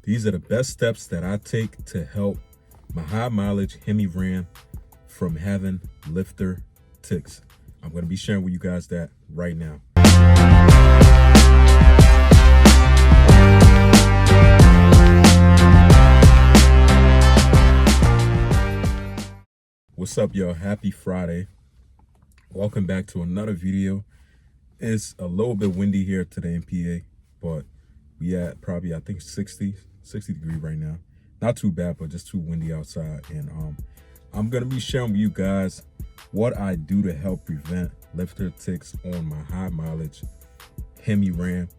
These are the best steps that I take to help my high mileage Hemi Ram from having lifter ticks. I'm going to be sharing with you guys that right now. What's up, y'all? Happy Friday. Welcome back to another video. It's a little bit windy here today in PA, but we at probably, I think, 60 degree right now. Not too bad, but just too windy outside. And I'm gonna be sharing with you guys what I do to help prevent lifter ticks on my high mileage Hemi Ram.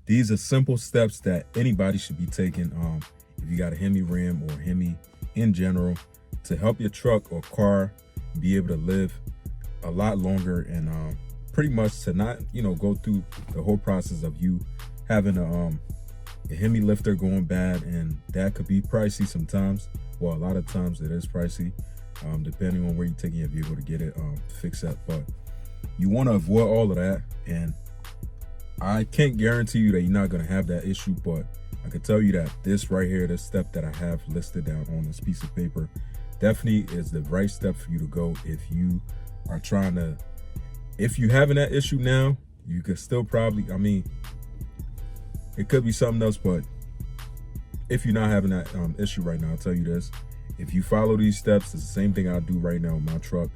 These are simple steps that anybody should be taking if you got a Hemi Ram or Hemi in general, to help your truck or car be able to live a lot longer, and pretty much to not, go through the whole process of you having a Hemi lifter going bad. And that could be pricey sometimes. Well, a lot of times it is pricey, depending on where you're taking your vehicle to get it fixed up. But you want to avoid all of that, and I can't guarantee you that you're not going to have that issue, but I can tell you that this right here, this step that I have listed down on this piece of paper, definitely is the right step for you to go if you are trying to. If you're having that issue now, you could still probably, it could be something else, but if you're not having that issue right now, I'll tell you this: if you follow these steps, it's the same thing I do right now in my truck.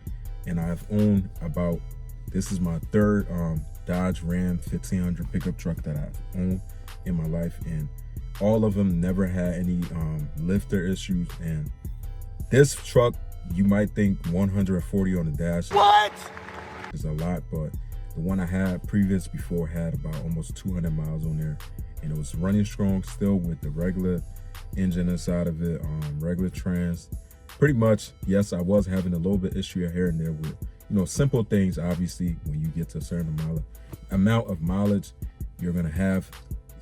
And I've owned about, this is my third Dodge Ram 1500 pickup truck that I've owned in my life, and all of them never had any lifter issues. And this truck, you might think 140 on the dash. What? Is a lot, but the one I had previous before had about almost 200 miles on there, and it was running strong still with the regular engine inside of it, regular trans. Pretty much, yes, I was having a little bit issue here and there with, simple things. Obviously, when you get to a certain amount of mileage, you're gonna have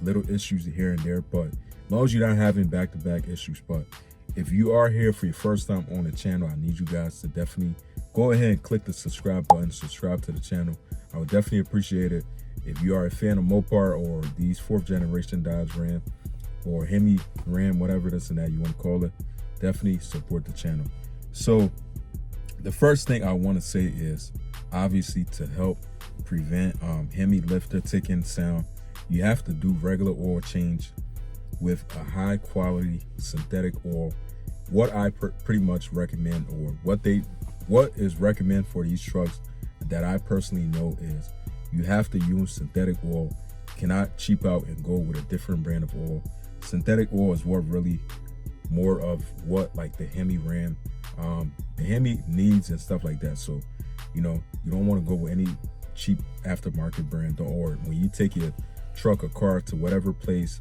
little issues here and there, but as long as you're not having back-to-back issues. But if you are here for your first time on the channel, I need you guys to definitely go ahead and click the subscribe button, subscribe to the channel. I would definitely appreciate it. If you are a fan of Mopar or these 4th generation Dodge Ram or Hemi Ram, whatever this and that you want to call it, definitely support the channel. So the first thing I want to say is, obviously, to help prevent Hemi lifter ticking sound, you have to do regular oil change with a high quality synthetic oil. What I pretty much recommend, or what is recommended for these trucks that I personally know, is you have to use synthetic oil. You cannot cheap out and go with a different brand of oil. Synthetic oil is what really more of what like the Hemi Ram, the Hemi needs and stuff like that. So, you don't want to go with any cheap aftermarket brand, or when you take your truck or car to whatever place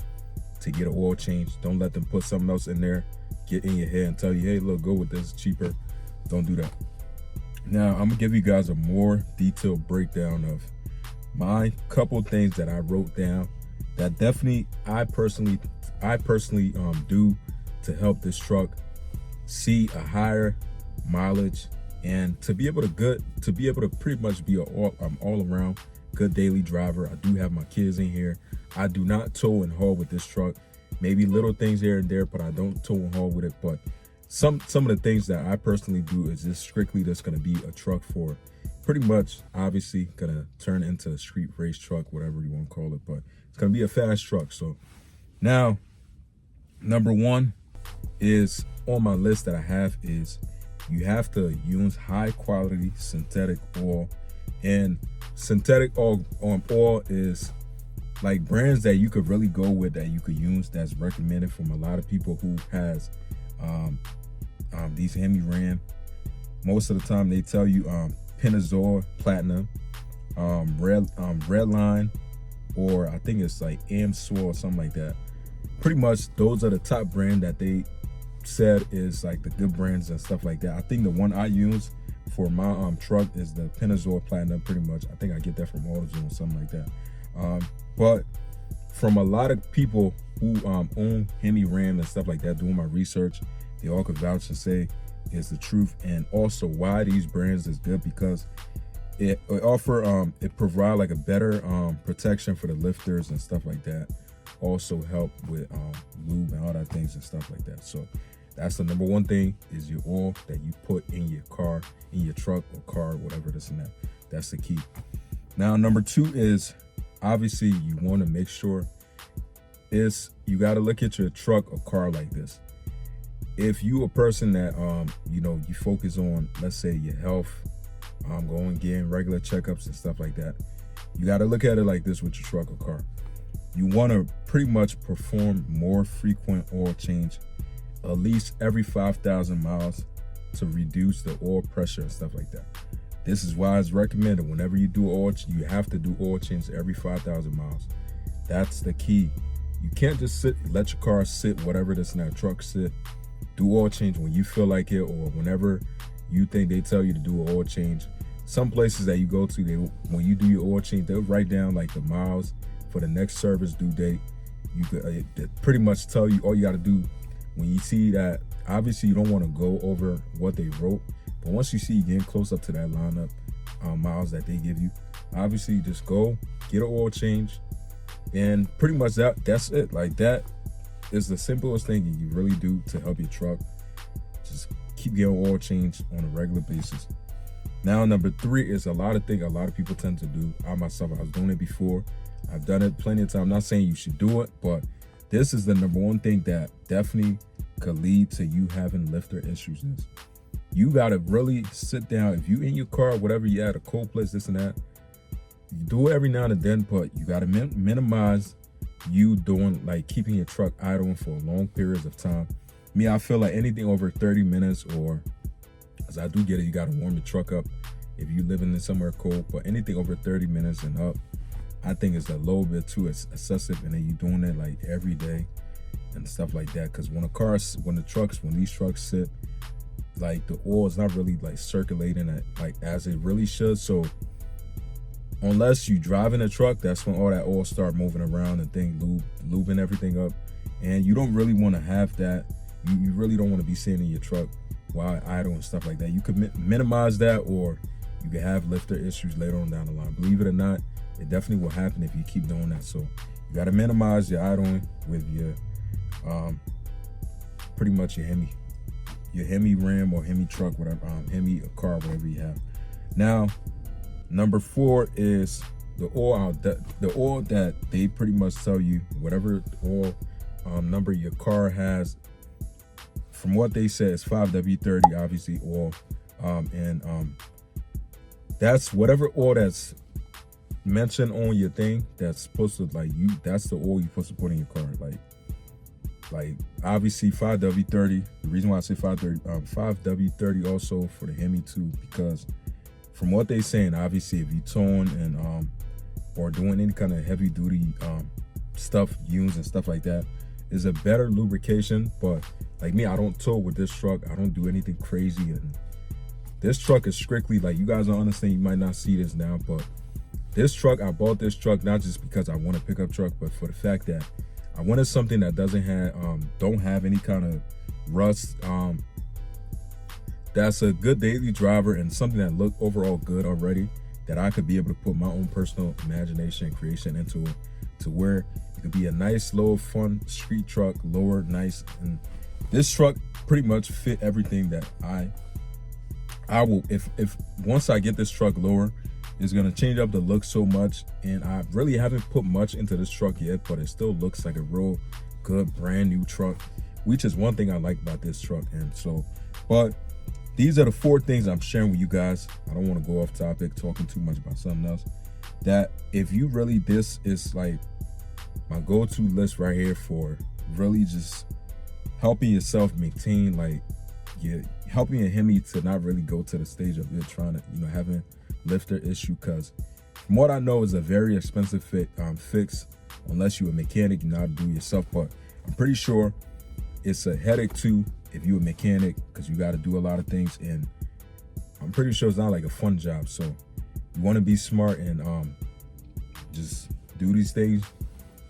to get an oil change, don't let them put something else in there, get in your head and tell you, hey, look, go with this, cheaper. Don't do that. Now, I'm gonna give you guys a more detailed breakdown of my couple things that I wrote down that definitely I personally do to help this truck see a higher mileage, and to be able to pretty much be an all around good daily driver. I do have my kids in here. I do not tow and haul with this truck. Maybe little things here and there, but I don't tow and haul with it. But some of the things that I personally do is just strictly just going to be a truck for, pretty much, obviously going to turn into a street race truck, whatever you want to call it, but it's going to be a fast truck. So now, number one is on my list that I have is you have to use high quality synthetic oil. And synthetic oil is like brands that you could really go with, that you could use, that's recommended from a lot of people who has these Hemi Ram. Most of the time they tell you Penazor Platinum, Redline, or I think it's like AMSOIL or something like that. Pretty much those are the top brand that they said is like the good brands and stuff like that. I think the one I use for my truck is the Penazor Platinum, pretty much. I think I get that from AutoZone or something like that. But from a lot of people who own Hemi Ram and stuff like that, doing my research, they all could vouch and say is the truth. And also why these brands is good, because It provide like a better protection for the lifters and stuff like that. Also help with lube and all that things and stuff like that. So that's the number one thing, is your oil that you put in your car, in your truck or car, whatever this and that. That's the key. Now, number two is, obviously you want to make sure you got to look at your truck or car like this. If you a person that you focus on, let's say, your health, going getting regular checkups and stuff like that, you got to look at it like this with your truck or car. You want to pretty much perform more frequent oil change, at least every 5,000 miles, to reduce the oil pressure and stuff like that. This is why it's recommended whenever you do oil, you have to do oil change every 5,000 miles. That's the key. You can't just let your car sit, whatever this and that, truck sit. Do oil change when you feel like it, or whenever you think they tell you to do an oil change. Some places that you go to, when you do your oil change, they'll write down like the miles for the next service due date. You could pretty much tell you all you got to do when you see that. Obviously, you don't want to go over what they wrote, but once you see you getting close up to that lineup miles that they give you, obviously just go get an oil change, and pretty much that's it. Like, that is the simplest thing you really do to help your truck. Just keep getting oil change on a regular basis. Now, number three is a lot of people tend to do. I myself, I was doing it before. I've done it plenty of times. I'm not saying you should do it, but this is the number one thing that definitely could lead to you having lifter issues. You gotta really sit down. If you in your car, whatever you at, a cold place, this and that, you do it every now and then, but you gotta minimize you doing, like, keeping your truck idling for long periods of time. I feel like anything over 30 minutes, or, as I do get it, you gotta warm your truck up if you living in somewhere cold, but anything over 30 minutes and up, I think it's a little bit too excessive. And then you doing it like every day and stuff like that. Because when these trucks sit, like, the oil is not really like circulating like as it really should. So unless you driving a truck, that's when all that oil start moving around and lubing everything up. And you don't really want to have that. You really don't want to be sitting in your truck while idle and stuff like that. You could minimize that, or you could have lifter issues later on down the line. Believe it or not, it definitely will happen if you keep doing that. So you got to minimize your idling with your pretty much your Hemi Ram or Hemi truck, whatever, Hemi car, whatever you have. Now, number four is the oil that they pretty much tell you, whatever oil number your car has. From what they say, it's 5W30, obviously, oil, and that's whatever oil that's mentioned on your thing. That's supposed to, like, that's the oil you're supposed to put in your car. Like obviously 5W30. The reason why I say 5W30 also for the Hemi too, because from what they saying, obviously if you towing and or doing any kind of heavy duty stuff, use and stuff like that, is a better lubrication. But like me, I don't tow with this truck. I don't do anything crazy, and this truck is strictly, like, you guys don't understand, you might not see this now, but this truck, I bought this truck not just because I want a pickup truck, but for the fact that I wanted something that don't have any kind of rust, that's a good daily driver, and something that look overall good already, that I could be able to put my own personal imagination and creation into it, to where it could be a nice, low, fun street truck, lower, nice. And this truck pretty much fit everything that I will, if once I get this truck lower, it's gonna change up the look so much. And I really haven't put much into this truck yet, but it still looks like a real good brand new truck, which is one thing I like about this truck. And so, but these are the four things I'm sharing with you guys. I don't want to go off topic talking too much about something else. That if you really, this is like my go-to list right here for really just helping yourself maintain, like, helping a Hemi to not really go to the stage of you're trying to, having lifter issue. Because from what I know, is a very expensive fix unless you're a mechanic, you know how to do it yourself. But I'm pretty sure it's a headache too if you're a mechanic, because you got to do a lot of things, and I'm pretty sure it's not like a fun job. So you want to be smart and just do these things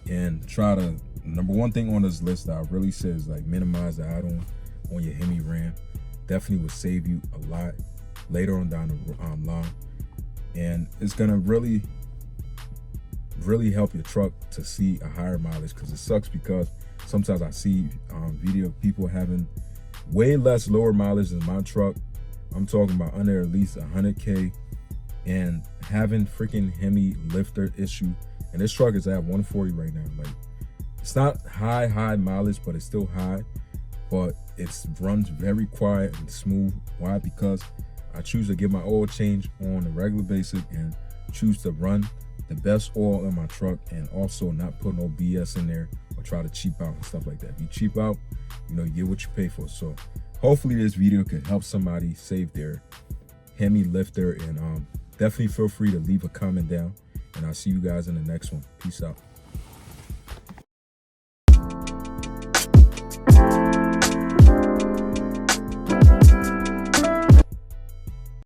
and try to, number one thing on this list that I really say is, like, minimize the idling on your Hemi Ram. Definitely will save you a lot later on down the line. and it's gonna really help your truck to see a higher mileage. Because it sucks, because sometimes I see video of people having way less lower mileage than my truck. I'm talking about under at least 100K, and having freaking Hemi lifter issue. And this truck is at 140 right now. Like, it's not high mileage, but it's still high. But it runs very quiet and smooth. Why? Because I choose to get my oil change on a regular basis and choose to run the best oil in my truck, and also not put no BS in there or try to cheap out and stuff like that. If you cheap out, you know, you get what you pay for. So hopefully this video could help somebody save their Hemi lifter, and definitely feel free to leave a comment down, and I'll see you guys in the next one. Peace out.